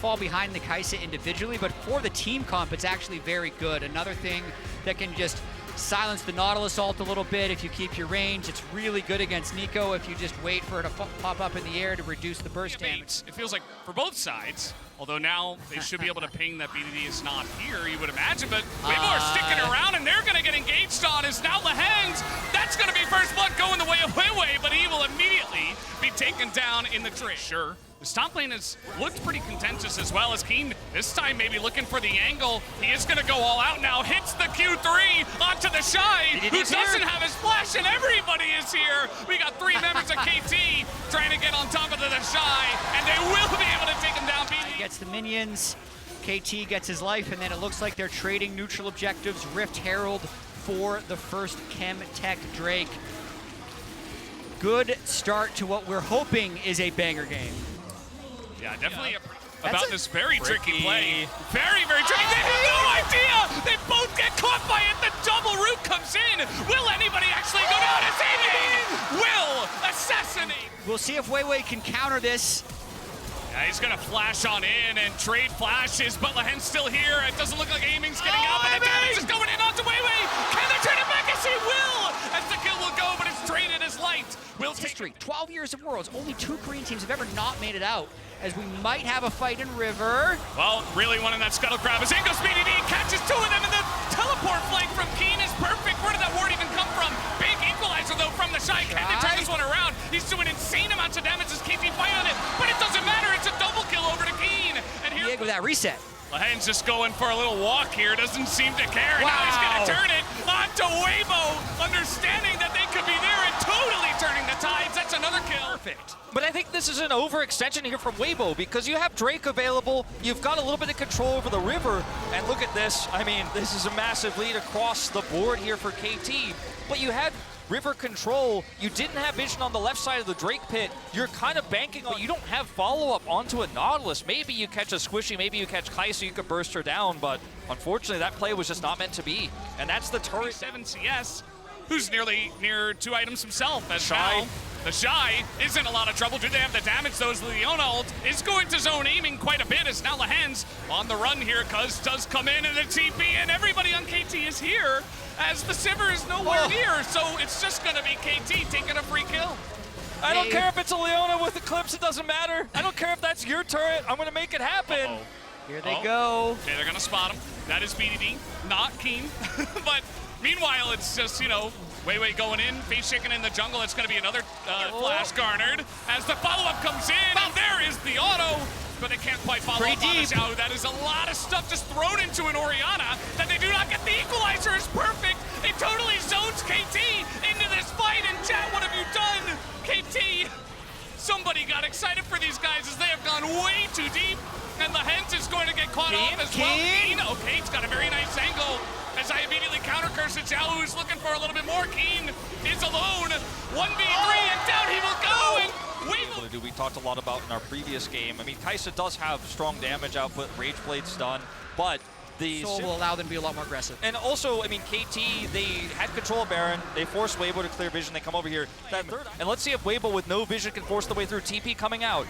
fall behind the Kai'Sa individually, but for the team comp, it's actually very good. Another thing that can just silence the Nautilus ult a little bit if you keep your range. It's really good against Nico if you just wait for it to pop up in the air to reduce the burst damage. It feels like for both sides, although now they should be able to ping that BDD is not here, you would imagine, but Weibo are sticking around and they're going to get engaged on is now Lahens. That's going to be first blood going the way of Weibo, but he will immediately be taken down in the trade. Sure. This top lane has looked pretty contentious as well as Keen this time maybe looking for the angle. He is gonna go all out now, hits the Q3 onto the Shy, who doesn't have his flash, and everybody is here. We got 3 members of KT trying to get on top of the Shy, and they will be able to take him down. He gets the minions, KT gets his life, and then it looks like they're trading neutral objectives. Rift Herald for the first Chem Tech Drake. Good start to what we're hoping is a banger game. Yeah, definitely about this very tricky play. Very, very tricky. They have no idea! They both get caught by it. The double root comes in. Will anybody actually go down as aiming? Will assassinate. We'll see if Weiwei can counter this. Yeah, he's gonna flash on in and trade flashes, but Lahen's still here. It doesn't look like aiming's getting out, but the damage is going in onto Weiwei. Can they trade it back? Yes, he will! As the kill will go, but it's traded as light. Will history, 12 years of Worlds. Only 2 Korean teams have ever not made it out, as we might have a fight in River. Well, really wanting that scuttle grab as in goes BDD, catches 2 of them, and the teleport flank from Keen is perfect. Where did that ward even come from? Big equalizer, though, from the Shy. Can they turn this one around? He's doing insane amounts of damage as KT fight on it, but it doesn't matter. It's a double kill over to Keen. And here with that reset. Lahen's just going for a little walk here, doesn't seem to care. Wow. Now he's gonna turn it onto Weibo, understanding that they could be there and totally turning the tides. That's another kill. Perfect. But I think this is an overextension here from Weibo because you have Drake available, you've got a little bit of control over the river, and look at this. I mean, this is a massive lead across the board here for KT, but you had river control, you didn't have vision on the left side of the Drake pit, you're kind of banking on, you don't have follow-up onto a Nautilus. Maybe you catch a Squishy, maybe you catch Kai'Sa, you could burst her down, but unfortunately that play was just not meant to be. And that's the turret. 7 CS, who's near 2 items himself as Shy. Now the Shy is in a lot of trouble. Do they have the damage? Those Leona ult is going to zone aiming quite a bit as now Lahen's on the run here. Cuz does come in and the TP and everybody on KT is here as the Sivir is nowhere near. So it's just gonna be KT taking a free kill. I don't care if it's a Leona with Eclipse, it doesn't matter. I don't care if that's your turret, I'm gonna make it happen. Here they go. Okay, they're gonna spot him. That is BDD, not Keen. But meanwhile, it's just, you know, Weiwei going in, face shaking in the jungle. It's going to be another flash garnered as the follow-up comes in. And there is the auto, but they can't quite follow up on the Xiao. That is a lot of stuff just thrown into an Orianna that they do not get. The equalizer is perfect. It totally zones KT into this fight. And chat, what have you done? KT, somebody got excited for these guys as they have gone way too deep. And the Hens is going to get caught off as well. Keen, okay, it's got a very nice angle. As I immediately counter curse it, Xiao, who's looking for a little bit more. Keen is alone. 1v3 and down he will go. And we talked a lot about in our previous game. I mean, Kai'Sa does have strong damage output, Rage Blade stun, but the Soul will allow them to be a lot more aggressive. And also, I mean, KT, they had control of Baron. They forced Weibo to clear vision. They come over here. And let's see if Weibo with no vision can force the way through. TP coming out.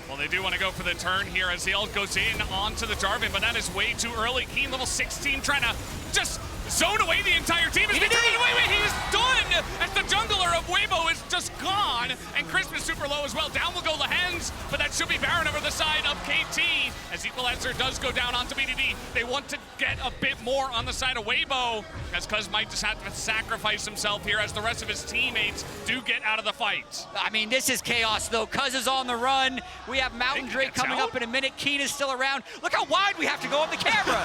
Well, they do want to go for the turn here as the ult goes in onto the Jarvan, but that is way too early. Keen level 16 trying to just zone away the entire team. As they turn it away, he is done! As the jungler of Weibo is just gone. And Crisp is super low as well. Down will go Lahen's, but that should be Baron over the side of KT. As Equalizer does go down onto BDD. They want to get a bit more on the side of Weibo, as Cuz might just have to sacrifice himself here as the rest of his teammates do get out of the fight. I mean, this is chaos though. Cuz is on the run. We have Mountain Drake coming up in a minute. Keen is still around. Look how wide we have to go on the camera.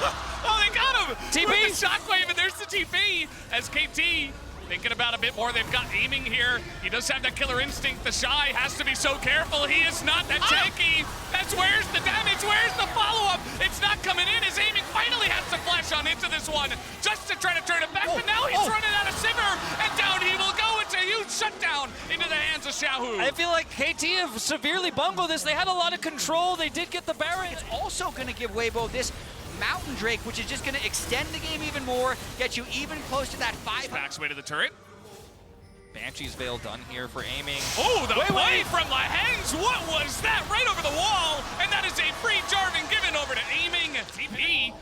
Oh, they got him! TP! With the shockwave, and there's the TP as KT thinking about a bit more. They've got aiming here. He does have that killer instinct. The Shy has to be so careful. He is not that tanky. That's where's the damage? Where's the follow-up? It's not coming in. His aiming finally has to flash on into this one just to try to turn it back. But now he's running out of Sivir, and down he will go. It's a huge shutdown into the hands of Xiaohu. I feel like KT have severely bungled this. They had a lot of control. They did get the Baron. It's also going to give Weibo this Mountain Drake, which is just going to extend the game even more, get you even close to that 5. Backs way to the turret. Banshee's Veil done here for aiming. Oh, the play from Lahens. What was that? Right over the wall. And that is a free Jarvan given over to aiming. TP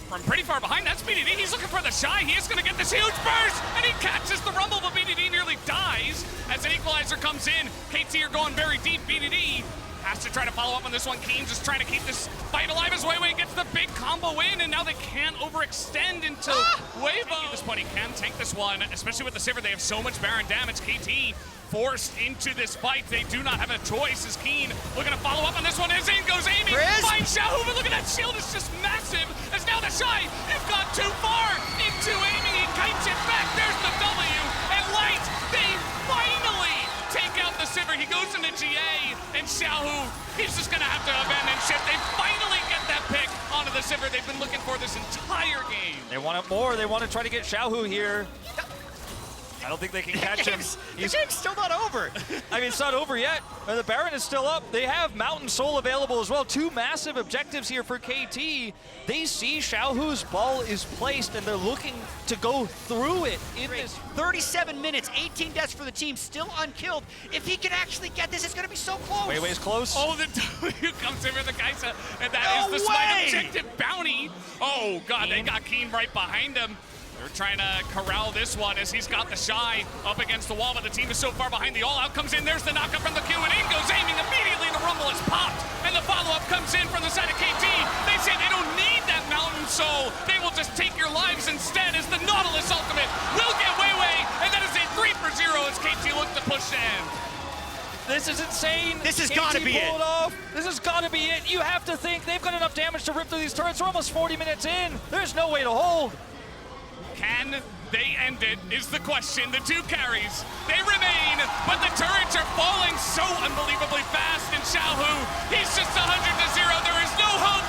from pretty far behind. That's BDD. He's looking for the Shy. He is going to get this huge burst. And he catches the rumble, but BDD nearly dies as an equalizer comes in. KT are going very deep. BDD has to try to follow up on this one. Keen just trying to keep this fight alive as Weiwei gets the big combo in, and now they can't overextend into Weibo. At this point, he can tank this one, especially with the Sivir. They have so much Baron damage. KT forced into this fight. They do not have a choice as Keen looking to follow up on this one. As in goes aiming. Finds Xiaohu, but look at that shield. It's just massive. As now the Shy, you've gone too far into aiming. He kites it back. There's the W. And Light, they finally take out the Sivir. He goes into GA, and Xiaohu, he's just gonna have to abandon ship. They finally get that pick onto the Sivir they've been looking for this entire game. They want it more. They want to try to get Xiaohu here. I don't think they can catch him. The game's still not over. I mean, it's not over yet. The Baron is still up. They have Mountain Soul available as well. 2 massive objectives here for KT. They see Xiaohu's ball is placed, and they're looking to go through it. In this 37 minutes, 18 deaths for the team, still unkilled. If he can actually get this, it's going to be so close. Weiwei's close. Oh, the W comes in with the Kaisa, and that is the smite objective bounty. Oh, God, they got Keen right behind him. They're trying to corral this one as he's got the Shy up against the wall, but the team is so far behind. The all-out comes in. There's the knockup from the Q, and in goes aiming. Immediately, the rumble is popped, and the follow-up comes in from the side of KT. They say they don't need that Mountain Soul. They will just take your lives instead as the Nautilus ultimate will get Weiwei, and that is a 3-for-0 as KT looks to push in. This is insane. This has got to be it. This has got to be it. You have to think they've got enough damage to rip through these turrets. We're almost 40 minutes in. There's no way to hold. Can they end it is the question. The 2 carries, they remain, but the turrets are falling so unbelievably fast. And Xiaohu, he's just 100-0. There is no hope